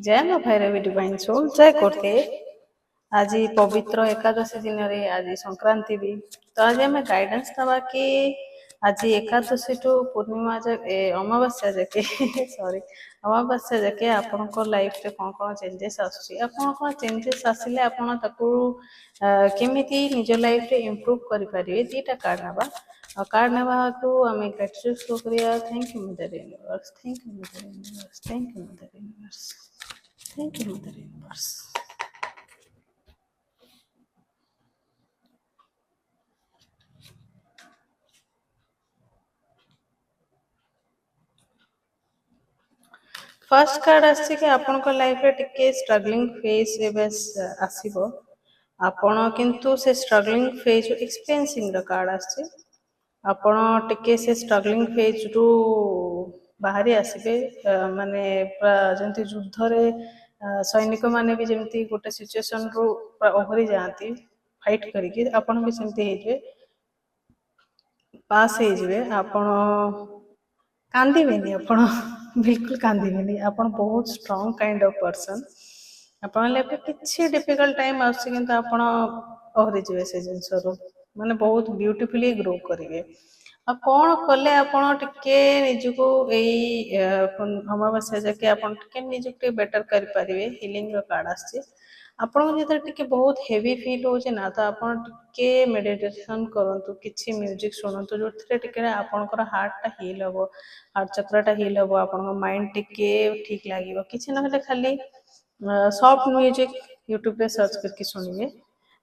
जय माँ Bhairavi divine soul जय करते आज पवित्र एकादशी दिन आज संक्रांति भी तो आज आम गाइडेंस दवा कि आज एकादशी टू पूर्णिमा अमावास्या जाके सॉरी अमावास्या जाके आपण लाइफ रे कौन कौन चेंजेस आसुची चेंजेस आसिले आपण ताकू केमिति निज लाइफ रे इम्प्रूव करि परिबे दीटा कार्ड नबा कार्ड नबा को आम ग्रेटिट्यूड शो करिया thank you mother universe thank you mother universe thank you mother universe thank you mother universe first card आसी कि आपन लाइफ रे टिके स्ट्रगलिंग फेज आसीबो आपण किंतु से struggling phase experiencing the card आसी आपण टिके से स्ट्रगलिंग फेज रु बाहरी आसीबे माने जंती युद्ध रे सैनिक माने भी जंती गोटे सिचुएशन रु ओहरी जाती फाइट करिके आपण भी सेमती हेजे पास हेजे आपण कांदिबेनी आपण बिल्कुल कांदिबेनी आपण बहुत स्ट्रांग काइंड ऑफ पर्सन आपण लाइफ किछि डिफिकल्ट टाइम आसी किंतु आपण ओहरी जिवे से जिंसरो माने बहुत ब्यूटीफुली ग्रो करिवे आ कौन कले आपण टिके निजको एई अमावास्या जाके आपण टिके निजको बेटर करि परिवे हीलिंग रो कार्ड आसी आपण जेते टिके बहुत हेवी फील हो ना तो आपण टिके मेडिटेशन करंतु किछि म्यूजिक सुनंतु जोथरे टिके आपनकर हार्ट टा हील हबो हार्ट चक्र टा हील हबो आपन माइंड टिके ठीक लागिवो किछि नहले खाली सॉफ्ट म्यूजिक यूट्यूब पे सर्च करके सुनिए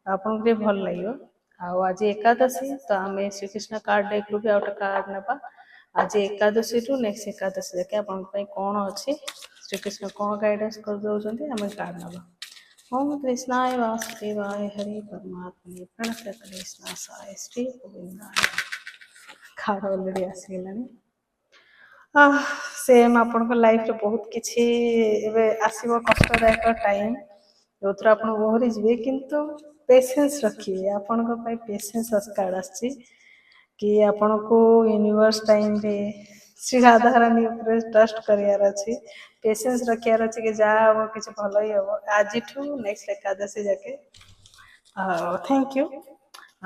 आपन के भल लागिवो आज एकादशी तो आम श्री कृष्ण कार्ड डेक रू भी आउट कार्ड ना आज एकादशी टू नेक्स्ट एकादशी जाके आपण कौन अच्छी श्री कृष्ण कौन गाइडेंस कर दौरान आम कार्ड ना ओम कृष्णाय वासुदेवाय हरि परमात्मने प्रणत कृष्णाय श्री गोविंदाय कार्ड ऑलरेडी आसीगलानी सेम आपण लाइफ रे बहुत किछि एबे आसीबो कष्टदायक टाइम जो आपण ओहरी जिवे किंतु पेशेंस रखिए आपण को पाई पेशेंस कार्ड आछि कि आपण को यूनिवर्स टाइम रे श्री राधा रानी ऊपर ट्रस्ट करियार अछि पेशेंस रखियार अछि कि जा हो किछ भलो ही हो आज ठू नेक्स्ट एकादशी जाके थैंक यू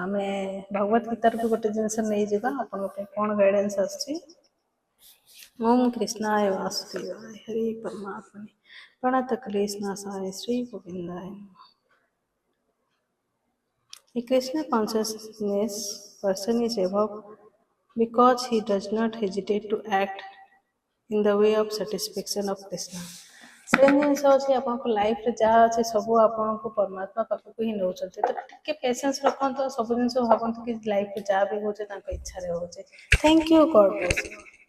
आमे भगवत गीता रो गोटे जिंस नै जेबा आपण को कोन गाइडेंस आछि ओम कृष्णाय वासुदेवाय हरि परमात्मने प्रणत कृष्णाय Shri गोविंदाय A Krishna consciousness person is above because he does not hesitate to act in the way of satisfaction of Krishna. Same जिनस अच्छे आप लाइफ रे जहाँ अच्छे सब आपन को परमात्मा पाखक ही नौ तो टिके पेशेंस रखते सब जिन भावत कि लाइफ रे जहाँ भी हो इच्छा होचे thank you God bless you.